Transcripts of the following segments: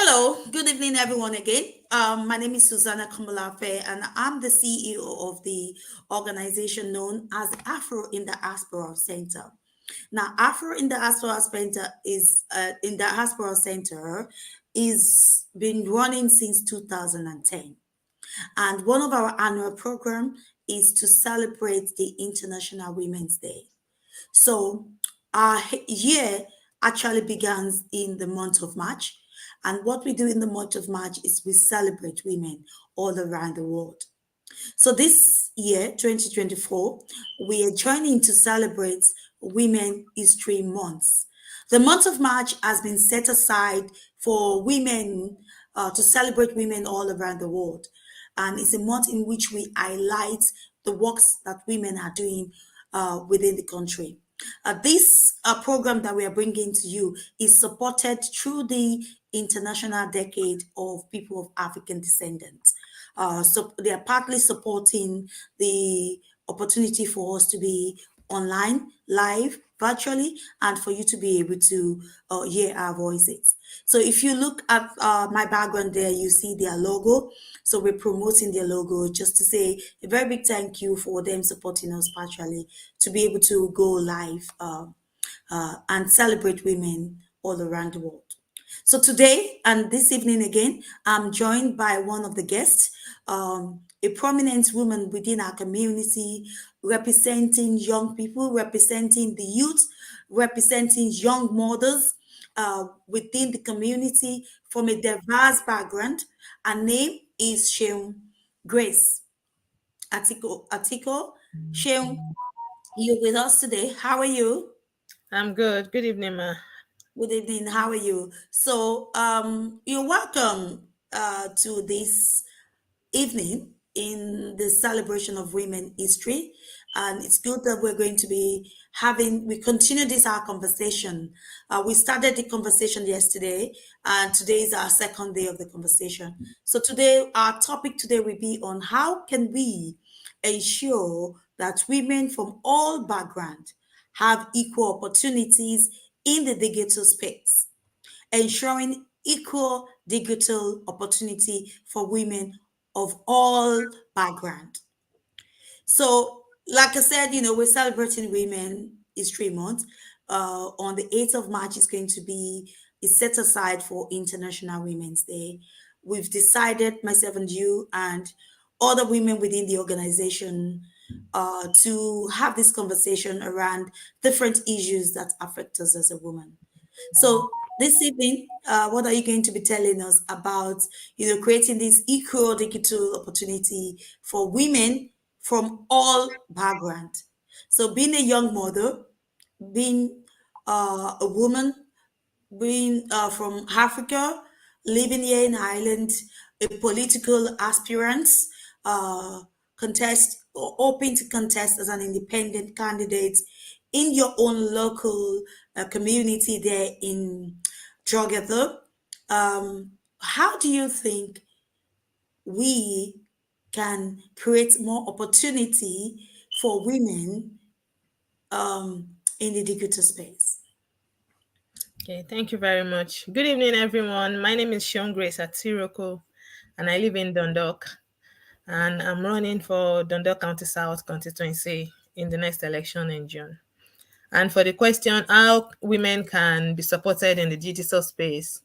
Hello, good evening, everyone. Again, my name is Susanna Kamalafe, and I'm the CEO of the organization known as Afro in the Diaspora Center. Now, Afro in the Diaspora Center is been running since 2010, and one of our annual program is to celebrate the International Women's Day. So our year actually begins in the month of March. And what we do in the month of March is we celebrate women all around the world. So this year, 2024, we are joining to celebrate Women History Month. The month of March has been set aside for women to celebrate women all around the world. And it's a month in which we highlight the works that women are doing within the country. This program that we are bringing to you is supported through the International Decade of People of African Descendants. So they are partly supporting the opportunity for us to be online, live, virtually, and for you to be able to hear our voices. So if you look at my background there, you see their logo. So we're promoting their logo just to say a very big thank you for them supporting us virtually to be able to go live and celebrate women all around the world. So today and this evening again, I'm joined by one of the guests, a prominent woman within our community, representing young people, representing the youth, representing young mothers within the community from a diverse background. Her name is Sheung Grace Atiko. Sheung, you're with us today. How are you? I'm good. Good evening, ma. Good evening. How are you? So, you're welcome to this evening in the celebration of women history, and it's good that we're going to be we continue this our conversation. We started the conversation yesterday, and today is our second day of the conversation. So today, our topic today will be on how can we ensure that women from all backgrounds have equal opportunities in the digital space, ensuring equal digital opportunity for women of all background. So, like I said, we're celebrating Women History Month. On the 8th of March is going to be is set aside for International Women's Day. We've decided, myself and you and other women within the organization, to have this conversation around different issues that affect us as a woman. So this evening, what are you going to be telling us about, creating this equal digital opportunity for women from all background? So being a young mother, being a woman, being from Africa, living here in Ireland, a political aspirant, uh, contest or hoping to contest as an independent candidate in your own local community there in Drogheda. How do you think we can create more opportunity for women in the digital space? Okay, thank you very much. Good evening, everyone. My name is Sean Grace Atiroko, and I live in Dundalk. And I'm running for Dundalk County South constituency in the next election in June. And for the question, how women can be supported in the digital space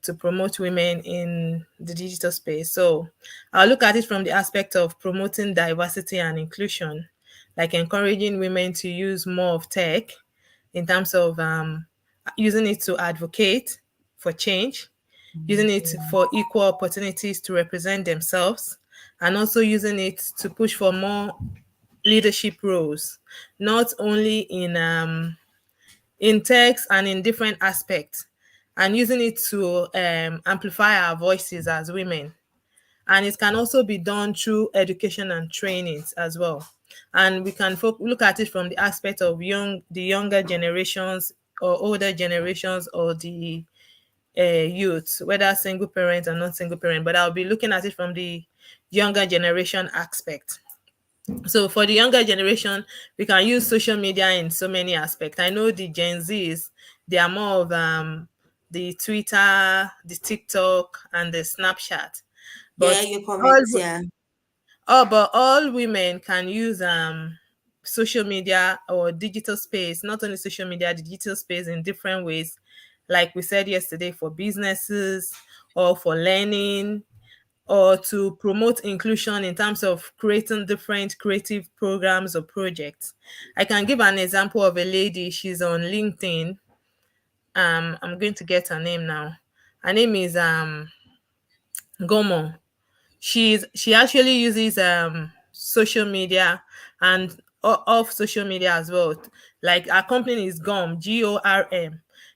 to promote women in the digital space. So I'll look at it from the aspect of promoting diversity and inclusion, like encouraging women to use more of tech in terms of using it to advocate for change, using it for equal opportunities to represent themselves, and also using it to push for more leadership roles, not only in text and in different aspects, and using it to amplify our voices as women. And it can also be done through education and trainings as well. And we can look at it from the aspect of the younger generations or older generations or the youth, whether single parent or not single parent. But I'll be looking at it from the younger generation aspect. So for the younger generation, we can use social media in so many aspects. I know the Gen Zs, they are more of the Twitter, the TikTok, and the Snapchat. Yeah, But you're all correct. Yeah. all women can use social media or digital space, not only social media, the digital space in different ways. Like we said yesterday, for businesses or for learning or to promote inclusion in terms of creating different creative programs or projects. I can give an example of a lady, she's on LinkedIn. I'm going to get her name now. Her name is Gomo. She actually uses social media and off social media as well. Like our company is GORM.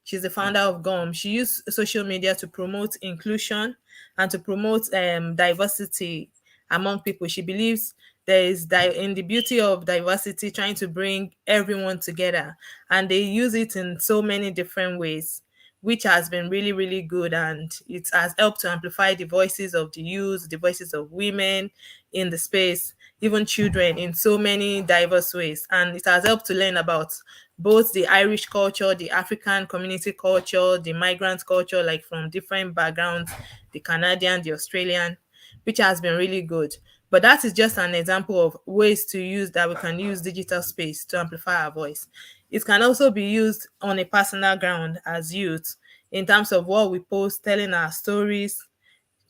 She's the founder of GOM. She used social media to promote inclusion and to promote diversity among people. She believes there is in the beauty of diversity, trying to bring everyone together, and they use it in so many different ways, which has been really, really good. And it has helped to amplify the voices of the youth, the voices of women in the space, even children, in so many diverse ways. And it has helped to learn about both the Irish culture, the African community culture, the migrant culture, like from different backgrounds, the Canadian, the Australian, which has been really good. But that is just an example of ways to use that we can use digital space to amplify our voice. It can also be used on a personal ground as youth in terms of what we post, telling our stories,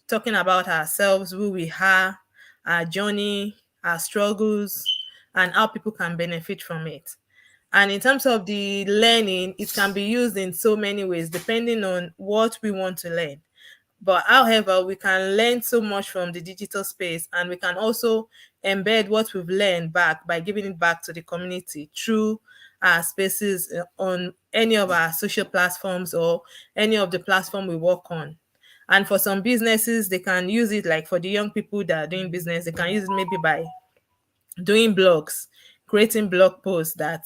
talking about ourselves, who we are, our journey, our struggles, and how people can benefit from it. And in terms of the learning, it can be used in so many ways depending on what we want to learn. But however, we can learn so much from the digital space, and we can also embed what we've learned back by giving it back to the community through our spaces on any of our social platforms or any of the platform we work on. And for some businesses, they can use it, like for the young people that are doing business, they can use it maybe by doing blogs, creating blog posts that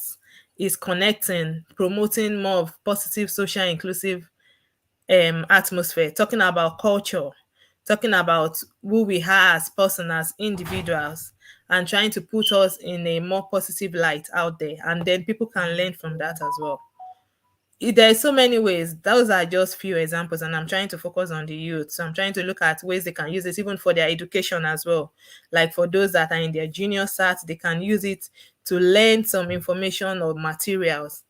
is connecting, promoting more of positive, social, inclusive atmosphere, talking about culture, talking about who we are as person, as individuals, and trying to put us in a more positive light out there. And then people can learn from that as well. There's so many ways. Those are just few examples, and I'm trying to focus on the youth. So I'm trying to look at ways they can use it even for their education as well. Like for those that are in their junior SAT, they can use it to learn some information or materials.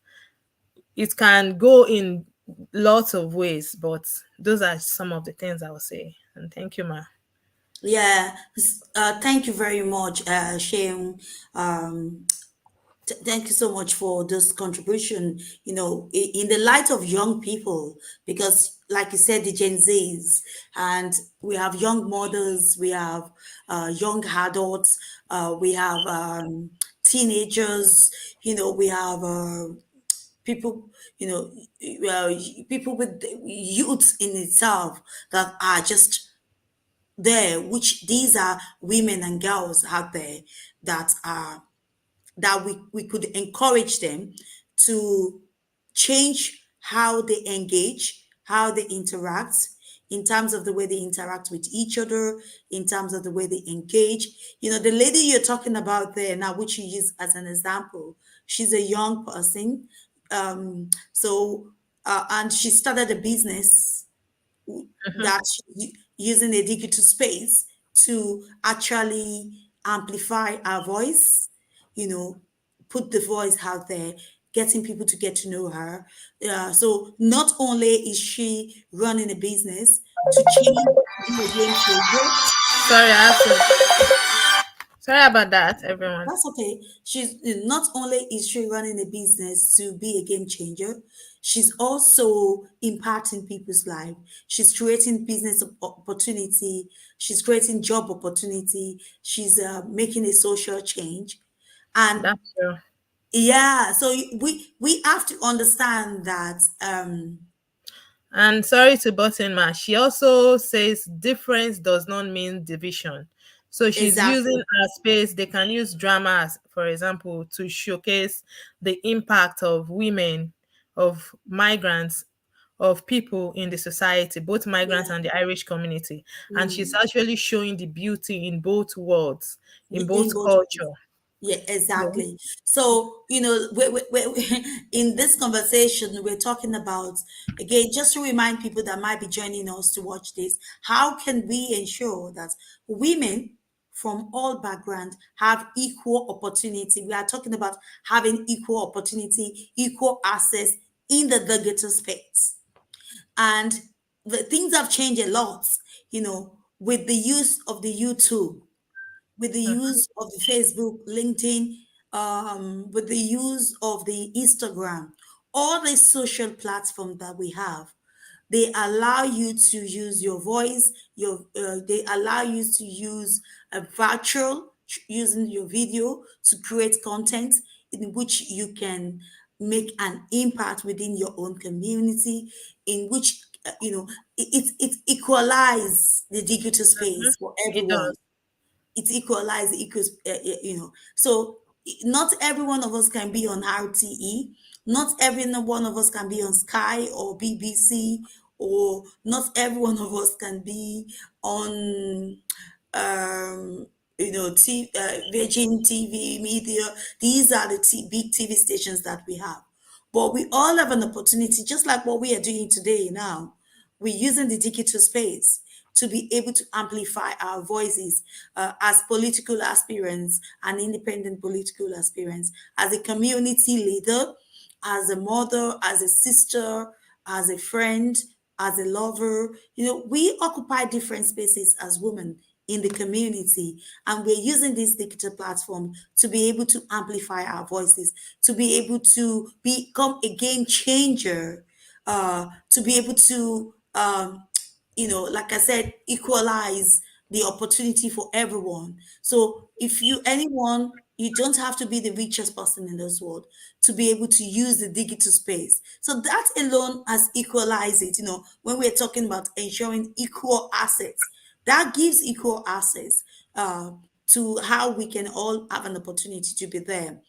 It can go in lots of ways, but those are some of the things I would say. And thank you, ma. Yeah. Thank you very much, Shane. Um, Thank you so much for this contribution. In the light of young people, because, like you said, the Gen Zs, and we have young mothers, we have young adults, we have teenagers, we have people, people with youth in itself that are just there, which these are women and girls out there that are that we could encourage them to change how they engage, how they interact, in terms of the way they interact with each other, in terms of the way they engage. The lady you're talking about there now, which you use as an example, she's a young person. And she started a business that using a digital space to actually amplify our voice, you know, put the voice out there, getting people to get to know her. So not only is she running a business to change, to be a game changer. Sorry, I have to. Sorry about that, everyone. That's okay. She's not only is she running a business to be a game changer, she's also impacting people's life. She's creating business opportunity. She's creating job opportunity. She's making a social change, and That's true. yeah. So we have to understand that And sorry to butt in, ma. She also says difference does not mean division. So she's using exactly. her space. They can use dramas, for example, to showcase the impact of women, of migrants, of people in the society, both migrants Yeah. and the Irish community. And she's Mm. actually showing the beauty in both worlds, in In both both ways. culture. Yeah, Yeah. exactly. So, in this conversation, we're talking about, again, just to remind people that might be joining us to watch this, how can we ensure that women from all backgrounds have equal opportunity? We are talking about having equal opportunity, equal access in the digital space. And the things have changed a lot, with the use of the YouTube, with the Mhm. use of the Facebook, LinkedIn, with the use of the Instagram, all the social platform that we have, they allow you to use your voice. They allow you to use a virtual using your video to create content in which you can make an impact within your own community, in which it equalize the digital Mhm. space for It everyone. does. It equalize, so not every one of us can be on RTE, not every one of us can be on Sky or BBC, or not every one of us can be on um Virgin TV Media. These are the big TV stations that we have, but we all have an opportunity, just like what we are doing today. Now we're using the digital space to be able to amplify our voices, as political aspirants and independent political aspirants, as a community leader, as a mother, as a sister, as a friend, as a lover. We occupy different spaces as women in the community, and we're using this digital platform to be able to amplify our voices, to be able to become a game changer, to be able to like I said, equalize the opportunity for everyone. So if you don't have to be the richest person in this world to be able to use the digital space. So that alone has equalized it. When we're talking about ensuring equal assets, that gives equal access to how we can all have an opportunity to be there.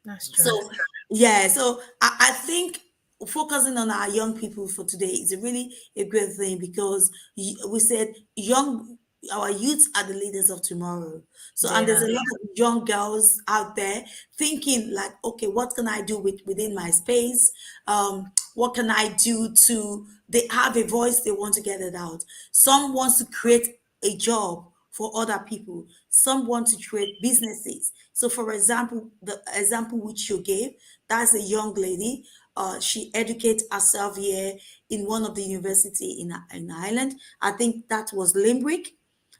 That's true. So, yeah, so I think focusing on our young people for today is really a great thing, because we said our youths are the leaders of tomorrow. So, They and there's are. a lot of young girls out there thinking like, okay, what can I do within my space? What can I do to, they have a voice, they want to get it out. Some wants to create a job for other people. Some want to create businesses. So, for example, the example which you gave, that's a young lady. She educates herself here in one of the university in Ireland. I think that was Limerick.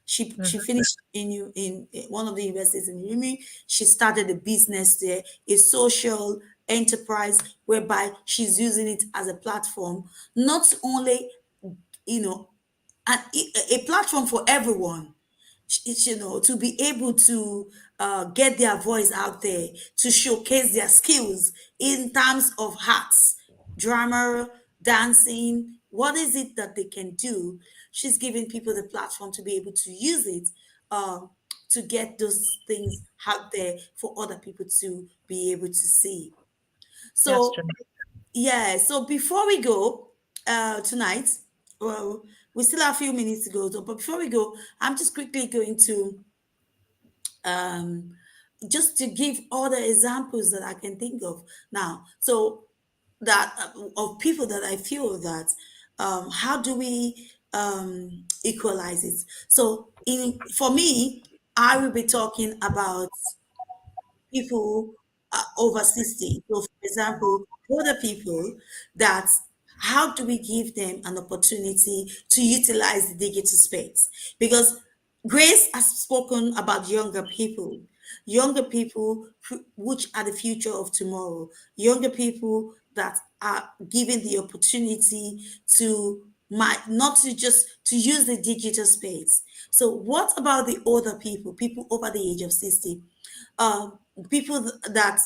She Mhm. finished in one of the universities in Limerick. She started a business there, a social enterprise, whereby she's using it as a platform, not only you know a platform for everyone, to be able to get their voice out there, to showcase their skills in terms of arts, drama, dancing. What is it that they can do? She's giving people the platform to be able to use it, um, to get those things out there for other people to be able to see. That's true. So, yeah, so before we go tonight, well, we still have a few minutes to go, but before we go, I'm just quickly going to um, just to give all the examples that I can think of now. So that of people that I feel that how do we equalize it? So in for me, I will be talking about people over 60. So, for example, older people, that how do we give them an opportunity to utilize the digital space? Because Grace has spoken about younger people which are the future of tomorrow, younger people that are given the opportunity to not to just to use the digital space. So what about the older people over the age of 60? uh, People that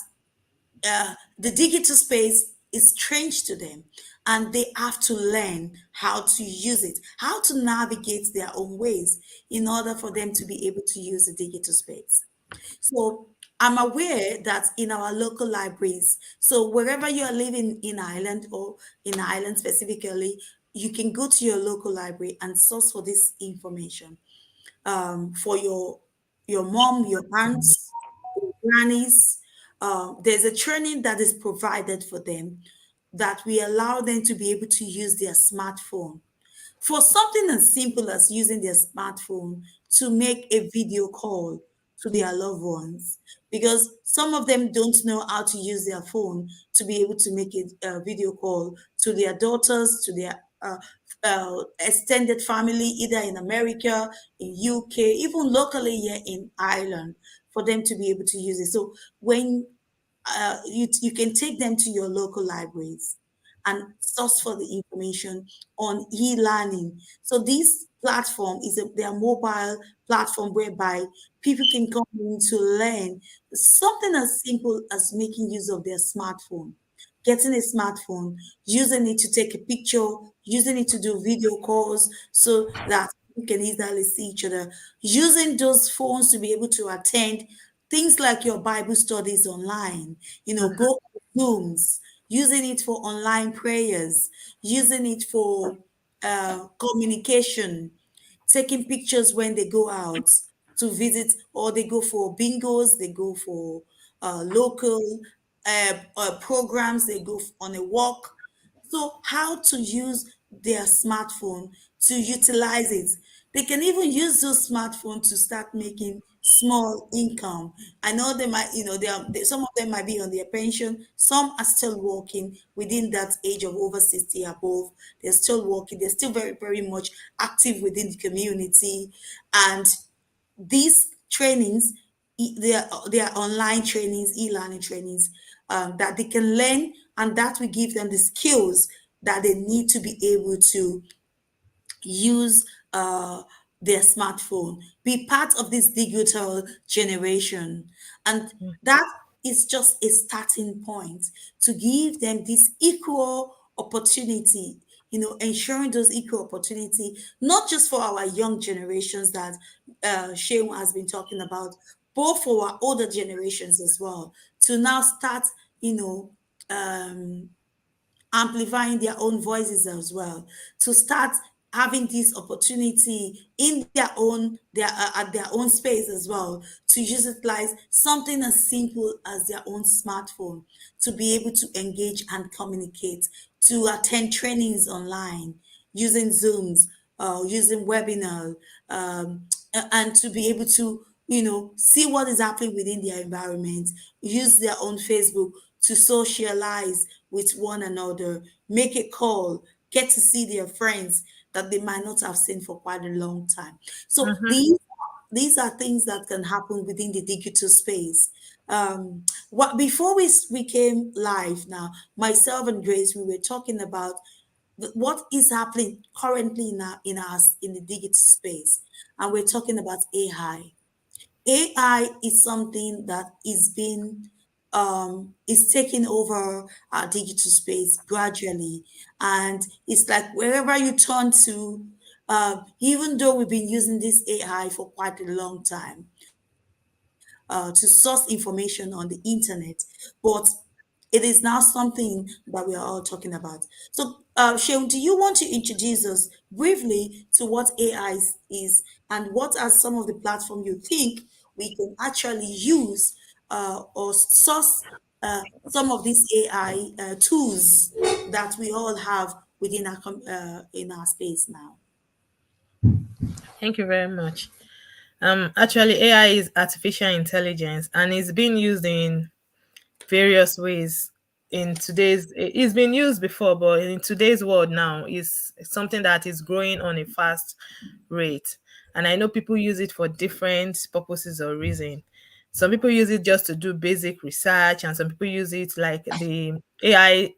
the digital space is strange to them, and they have to learn how to use it, how to navigate their own ways in order for them to be able to use the digital space. So I'm aware that in our local libraries, so wherever you are living in Ireland, or in Ireland specifically, you can go to your local library and source for this information, for your mom, your aunts, grannies. There's a training that is provided for them that we allow them to be able to use their smartphone for something as simple as using their smartphone to make a video call to their loved ones, because some of them don't know how to use their phone to be able to make a video call to their daughters, to their extended family, either in America, in UK, even locally here in Ireland, for them to be able to use it. So when you can take them to your local libraries and source for the information on e-learning. So this platform is their mobile platform whereby people can come in to learn something as simple as making use of their smartphone. Getting a smartphone, using it to take a picture, using it to do video calls so that you can easily see each other, using those phones to be able to attend things like your Bible studies online, go Zooms, using it for online prayers, using it for communication, taking pictures when they go out to visit, or they go for bingos, they go for local programs, they go on a walk. So, how to use their smartphone to utilize it. They can even use those smartphones to start making small income. I know they might, some of them might be on their pension. Some are still working within that age of over 60 above. They're still working. They're still very, very much active within the community. And these trainings, they are online trainings, e-learning trainings that they can learn, and that will give them the skills that they need to be able to use their smartphone, be part of this digital generation. And that is just a starting point to give them this equal opportunity, ensuring those equal opportunity, not just for our young generations that Shehu has been talking about, but for our older generations as well, to now start, you know, um, amplifying their own voices as well, to start having this opportunity in at their own space as well, to utilize something as simple as their own smartphone to be able to engage and communicate, to attend trainings online using Zooms, using webinar, and to be able to see what is happening within their environment, use their own Facebook to socialize with one another, make a call, get to see their friends that they might not have seen for quite a long time. So these are things that can happen within the digital space. What before we came live now, myself and Grace, we were talking about what is happening currently in the digital space, and we're talking about AI. AI is something that is taking over our digital space gradually, and it's like wherever you turn to, even though we've been using this AI for quite a long time, to source information on the internet, but it is now something that we are all talking about. So, Sheun, do you want to introduce us briefly to what AI is, and what are some of the platforms you think we can actually use or source some of these AI tools that we all have within in our space now? Thank you very much. Actually, AI is artificial intelligence, and it's being used in various ways in today's. It's been used before, but in today's world now is something that is growing on a fast rate. And I know people use it for different purposes or reason. Some people use it just to do basic research, and some people use it like the AI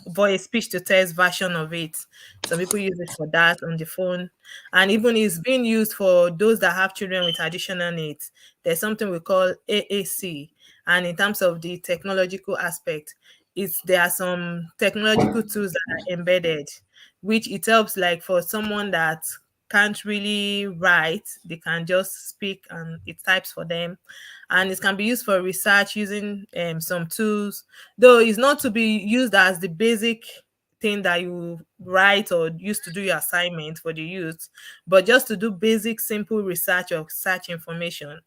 voice speech to text version of it. Some people use it for that on the phone, and even it's being used for those that have children with additional needs. There's something we call AAC, and in terms of the technological aspect, there are some technological tools that are embedded, which it helps like for someone that can't really write, they can just speak and it types for them. And it can be used for research using some tools, though it's not to be used as the basic thing that you write or use to do your assignment for the youth, but just to do basic simple research or search information,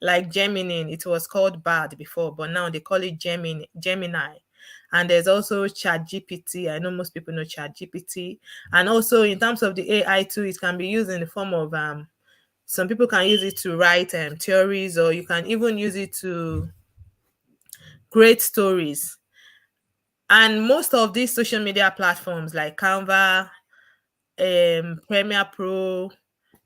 like Gemini. It was called Bard before, but now they call it Gemini. And there's also Chat GPT. I know most people know Chat GPT. And also in terms of the AI too, it can be used in the form of some people can use it to write theories, or you can even use it to create stories. And most of these social media platforms like Canva, Premiere Pro,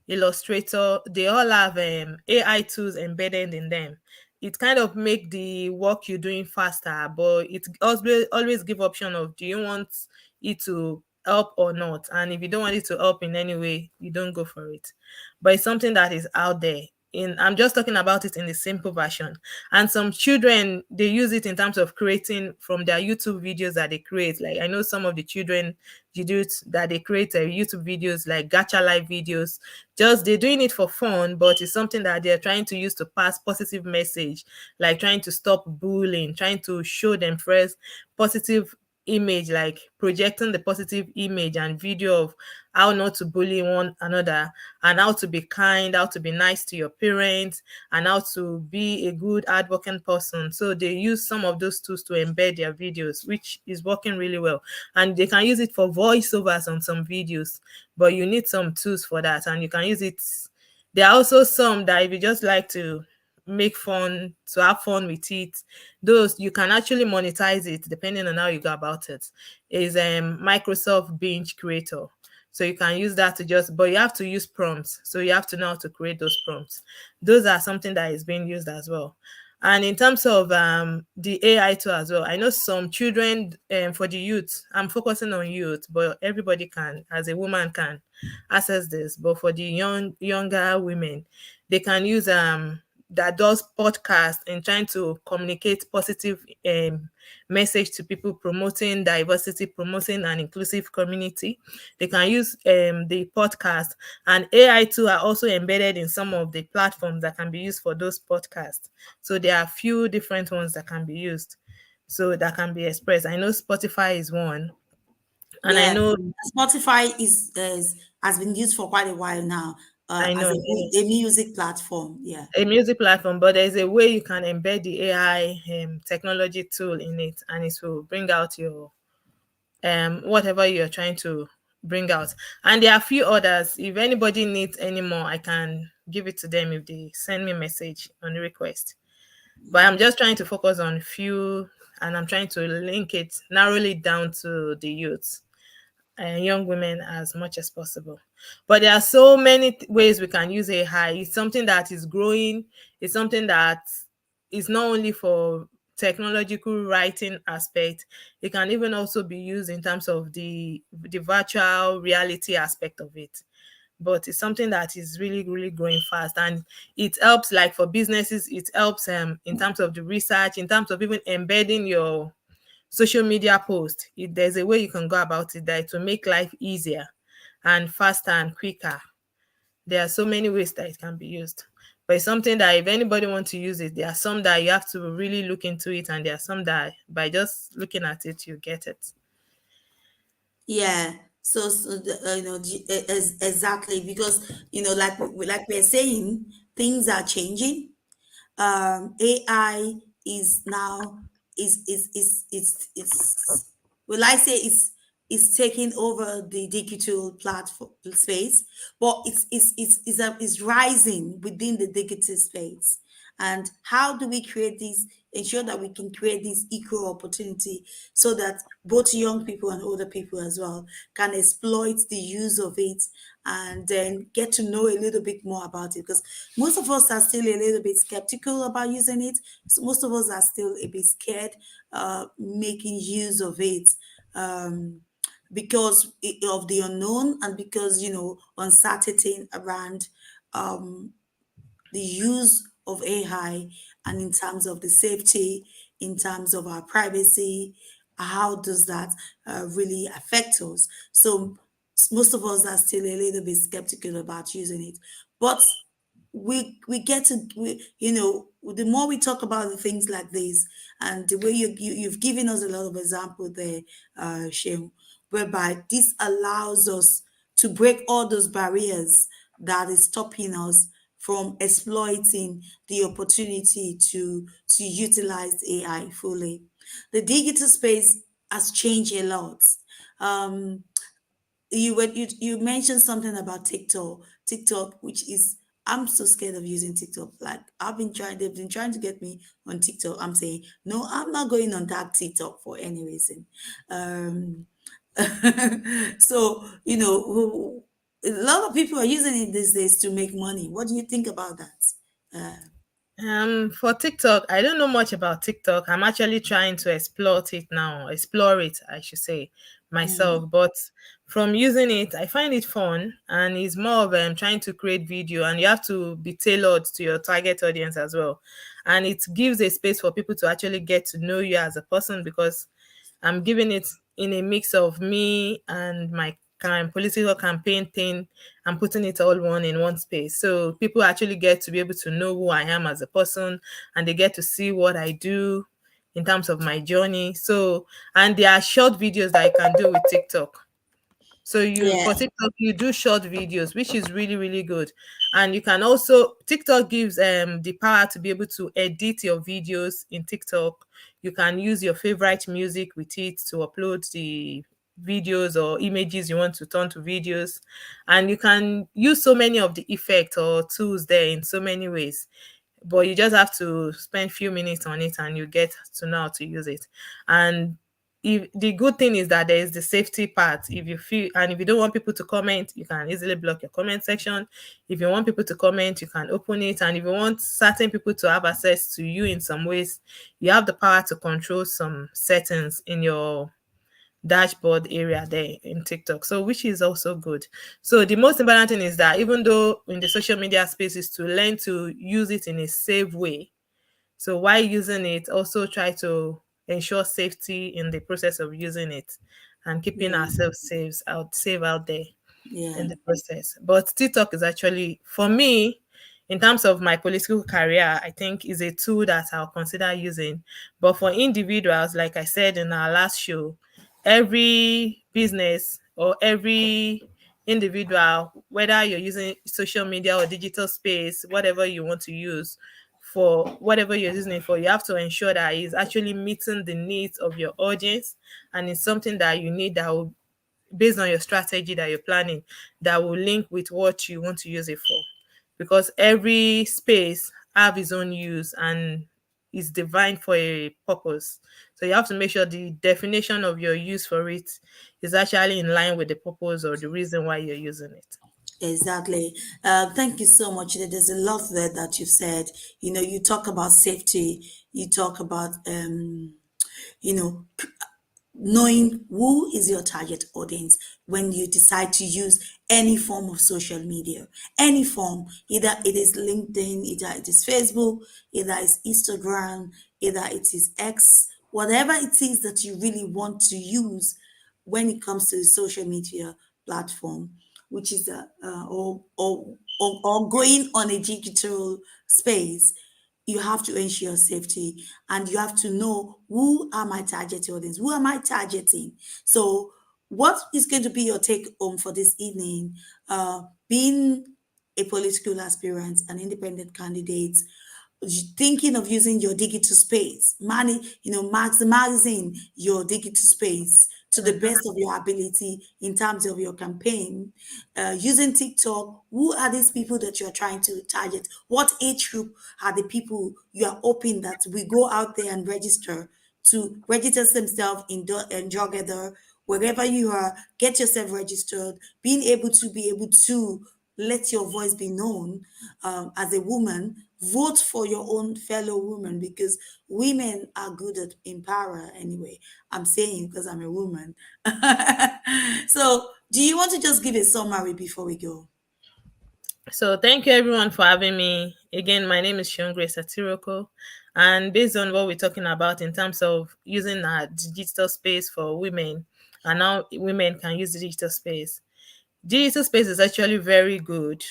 Illustrator, they all have AI tools embedded in them. It kind of make the work you're doing faster, but it always give option of do you want it to help or not. And if you don't want it to help in any way, you don't go for it. But it's something that is out there. I'm just talking about it in the simple version. And some children, they use it in terms of creating from their YouTube videos that they create. Like I know some of the children you do that they create YouTube videos like gacha live videos. Just they're doing it for fun, but it's something that they're trying to use to pass positive message, like trying to stop bullying, trying to show them first positive image, like projecting the positive image and video of how not to bully one another, and how to be kind, how to be nice to your parents, and how to be a good hardworking person. So they use some of those tools to embed their videos, which is working really well. And they can use it for voiceovers on some videos, but you need some tools for that, and you can use it. There are also some that if you just like to make fun, to have fun with it, those you can actually monetize it depending on how you go about it. Is Microsoft Binge Creator. So you can use that to just, but you have to use prompts. So you have to know how to create those prompts. Those are something that is being used as well. And in terms of the AI tool as well, I know some children, for the youth, I'm focusing on youth, but everybody can, as a woman, can access this. But for the younger women, they can use that does podcast and trying to communicate positive message to people, promoting diversity, promoting an inclusive community. They can use the podcast, and AI too are also embedded in some of the platforms that can be used for those podcasts. So there are a few different ones that can be used, so that can be expressed. I know Spotify is one, and I Yeah, know Spotify is has been used for quite a while now I as know a music platform. Yeah. a music platform, but there's a way you can embed the AI technology tool in it, and it will bring out your whatever you're trying to bring out. And there are a few others. If anybody needs any more, I can give it to them if they send me a message on the request. But I'm just trying to focus on few, and I'm trying to link it, narrow it down to the youth and young women as much as possible. But there are so many ways we can use AI. It's something that is growing. It's something that is not only for technological writing aspect. It can even also be used in terms of the virtual reality aspect of it. But it's something that is really, really growing fast, and it helps, like for businesses. It helps in terms of the research, in terms of even embedding your social media post. If there's a way you can go about it that to make life easier and faster and quicker, there are so many ways that it can be used. But it's something that if anybody wants to use it, there are some that you have to really look into it, and there are some that by just looking at it you get it. Yeah. So exactly, because like we're saying, things are changing. AI is now is will I say is taking over the digital platform space, but it's rising within the digital space. And how do we create this? Ensure that we can create this equal opportunity so that both young people and older people as well can exploit the use of it and then get to know a little bit more about it, because most of us are still a little bit skeptical about using it. So most of us are still a bit scared making use of it, um, because of the unknown, and because uncertainty around um, the use of AI, and in terms of the safety, in terms of our privacy, how does that really affect us? So most of us are still a little bit skeptical about using it, but we get to the more we talk about the things like this, and the way you've given us a lot of example there, Shem, whereby this allows us to break all those barriers that is stopping us from exploiting the opportunity to utilize AI fully. The digital space has changed a lot. Um, you mentioned something about TikTok, which is, I'm so scared of using TikTok. Like, they've been trying to get me on TikTok. I'm saying no, I'm not going on that TikTok for any reason. Um, so a lot of people are using it these days to make money. What do you think about that? Uh, For TikTok, I don't know much about TikTok. I'm actually trying to explore it, I should say, mm, myself. But from using it, I find it fun, and it's more of trying to create video, and you have to be tailored to your target audience as well. And it gives a space for people to actually get to know you as a person, because I'm giving it in a mix of me and my political campaign thing. I'm putting it all one in one space. So people actually get to be able to know who I am as a person, and they get to see what I do in terms of my journey. So, and there are short videos that I can do with TikTok. So you yeah, for TikTok you do short videos, which is really really good. And you can also TikTok gives the power to be able to edit your videos in TikTok. You can use your favorite music with it to upload the videos or images you want to turn to videos, and you can use so many of the effects or tools there in so many ways, but you just have to spend few minutes on it and you get to know how to use it. And if the good thing is that there is the safety part. If you feel, and if you don't want people to comment, you can easily block your comment section. If you want people to comment, you can open it. And if you want certain people to have access to you in some ways, you have the power to control some settings in your dashboard area there in TikTok. So which is also good. So the most important thing is that even though in the social media space is to learn to use it in a safe way. So while using it, also try to ensure safety in the process of using it and keeping yeah, ourselves safe out there in yeah, the process. But TikTok is actually, for me, in terms of my political career, I think is a tool that I'll consider using. But for individuals, like I said in our last show, every business or every individual, whether you're using social media or digital space, whatever you want to use for whatever you're using it for, you have to ensure that it's actually meeting the needs of your audience, and it's something that you need that will, based on your strategy that you're planning, that will link with what you want to use it for, because every space have its own use and is designed for a purpose. So you have to make sure the definition of your use for it is actually in line with the purpose or the reason why you're using it. exactly. Thank you so much. There's a lot there that you've said. You talk about safety. You talk about you know knowing who is your target audience when you decide to use any form of social media, any form, either it is LinkedIn, either it is Facebook, either it's Instagram, either it is X, whatever it is that you really want to use when it comes to the social media platform, which is or going on a digital space. You have to ensure safety, and you have to know, who are my target audience, who am I targeting. So what is going to be your take home for this evening? Being a political aspirant, an independent candidate, thinking of using your digital space, maximizing your digital space to the Mhm. best of your ability in terms of your campaign, using TikTok. Who are these people that you're trying to target? What age group are the people you are hoping that we go out there and register themselves in Joggether, wherever you are, get yourself registered, be able to let your voice be known, as a woman. Vote for your own fellow woman, because women are good in power anyway. I'm saying because I'm a woman. So, do you want to just give a summary before we go? So thank you everyone for having me. Again, my name is Shion Grace Atiroko. And based on what we're talking about in terms of using our digital space for women and how women can use the digital space. Digital space is actually very good.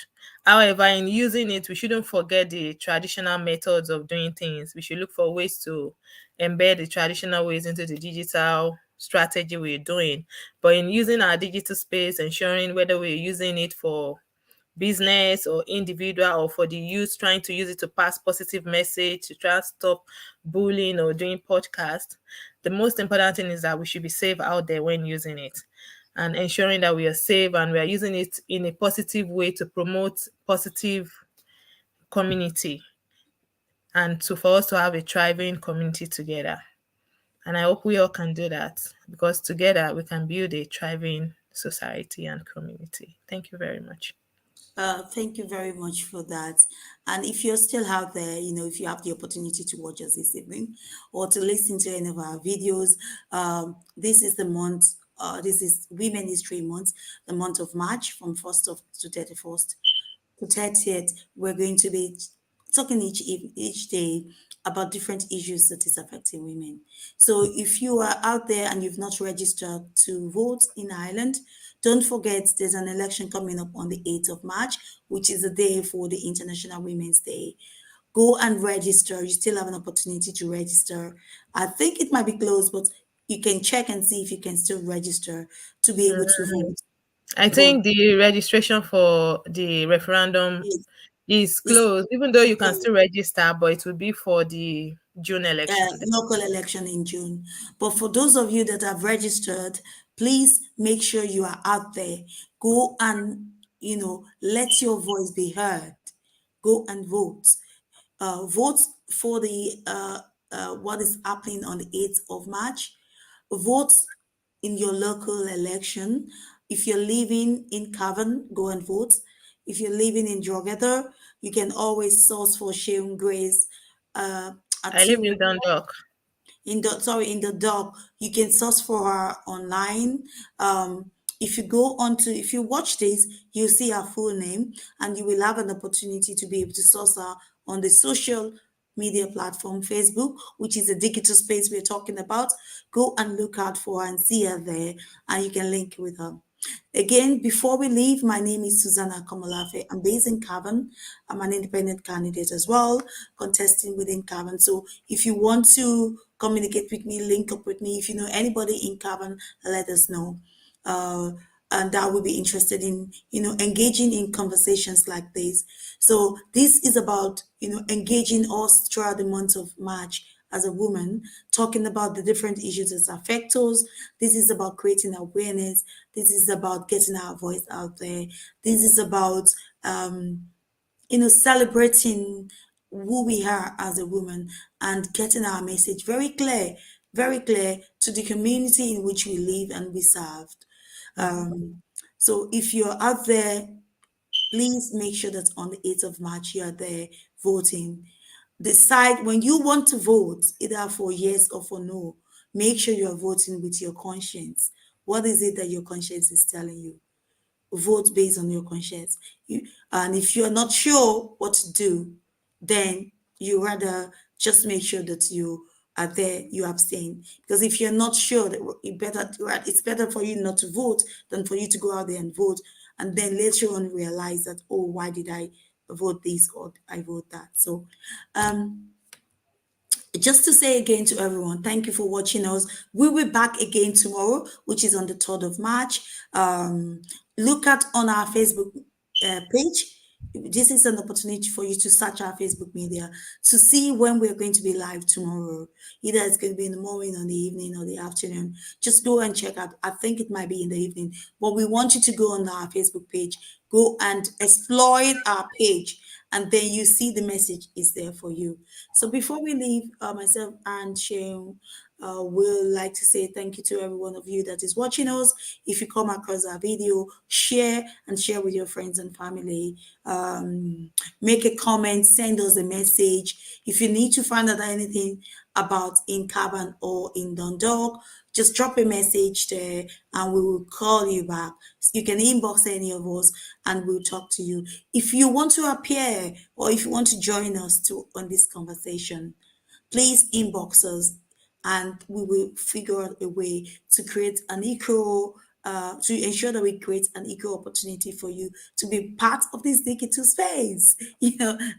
However, in using it, we shouldn't forget the traditional methods of doing things. We should look for ways to embed the traditional ways into the digital strategy we're doing. But in using our digital space, ensuring whether we're using it for business or individual, or for the youth trying to use it to pass positive message, to try to stop bullying or doing podcast. The most important thing is that we should be safe out there when using it, and ensuring that we are safe and we are using it in a positive way to promote positive community, and to for us to have a thriving community together. And I hope we all can do that, because together we can build a thriving society and community. Thank you very much. Thank you very much for that. And if you're still out there, if you have the opportunity to watch us this evening or to listen to any of our videos, this is the month, this is Women History Month, the month of March from 1st of to 31st to 30th. We're going to be talking each day about different issues that is affecting women. So if you are out there and you've not registered to vote in Ireland, don't forget there's an election coming up on the 8th of March, which is the day for the International Women's Day. Go and register. You still have an opportunity to register. I think it might be closed, but you can check and see if you can still register to be able to vote. I Vote. think the registration for the referendum It's, is it's closed, even though you can closed. still register, but it will be for the June election. Local election in June. But for those of you that have registered, please make sure you are out there. Go and, let your voice be heard. Go and vote. Vote for the what is happening on the 8th of March. Vote in your local election. If you're living in Cavan, go and vote. If you're living in Drogheda, you can always source for Sharon Grace at I live in Dundalk. in the doc. You can search for her online. If you go on to if you watch this, you'll see her full name, and you will have an opportunity to be able to source her on the social media platform Facebook, which is the digital space we're talking about. Go and look out for her and see her there, and you can link with her. Again, before we leave, my name is Susanna Komolafe. I'm based in Cavan. I'm an independent candidate as well, contesting within Cavan. So if you want to communicate with me, link up with me. If you know anybody in Cavan, let us know. Uh, and that will be interested in, engaging in conversations like this. So this is about, engaging us throughout the month of March as a woman, talking about the different issues that affect us. This is about creating awareness. This is about getting our voice out there. This is about, celebrating who we are as a woman and getting our message very clear to the community in which we live and we serve. So if you're out there, please make sure that on the 8th of March you are there voting. Decide when you want to vote, either for yes or for no. Make sure you are voting with your conscience. What is it that your conscience is telling you? Vote based on your conscience. And if you're not sure what to do, then you rather just make sure that you are there, you abstain. Because if you're not sure, that it's better for you not to vote than for you to go out there and vote, and then later on realize that, oh, why did I vote this or I vote that? So just to say again to everyone, thank you for watching us. We'll be back again tomorrow, which is on the 3rd of March. Look at on our Facebook page. This is an opportunity for you to search our Facebook media to see when we're going to be live tomorrow. Either it's going to be in the morning, or the evening, or the afternoon. Just go and check out. I think it might be in the evening, but we want you to go on our Facebook page, go and exploit our page, and then you see the message is there for you. So before we leave, myself and Shane will like to say thank you to every one of you that is watching us. If you come across our video, share with your friends and family. Make a comment, send us a message. If you need to find out anything about in Cavan or in Dundalk, just drop a message there and we will call you back. You can inbox any of us and we'll talk to you. If you want to appear or if you want to join us on this conversation, please inbox us and we will figure out a way to create an equal to ensure that we create an equal opportunity for you to be part of this digital space.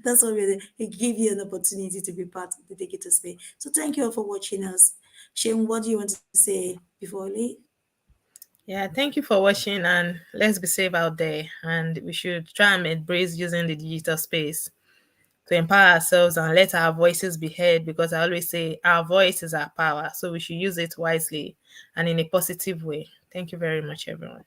That's what we give you an opportunity to be part of the digital space. So thank you all for watching us. Shane, what do you want to say before we leave? Yeah, thank you for watching, and let's be safe out there. And we should try and embrace using the digital space to empower ourselves and let our voices be heard, because I always say our voice is our power. So we should use it wisely and in a positive way. Thank you very much, everyone.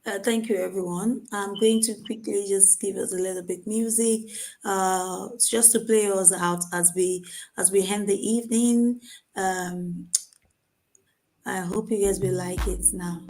Thank you, everyone. I'm going to quickly just give us a little bit music, just to play us out as we end the evening. Um, I hope you guys will like it now.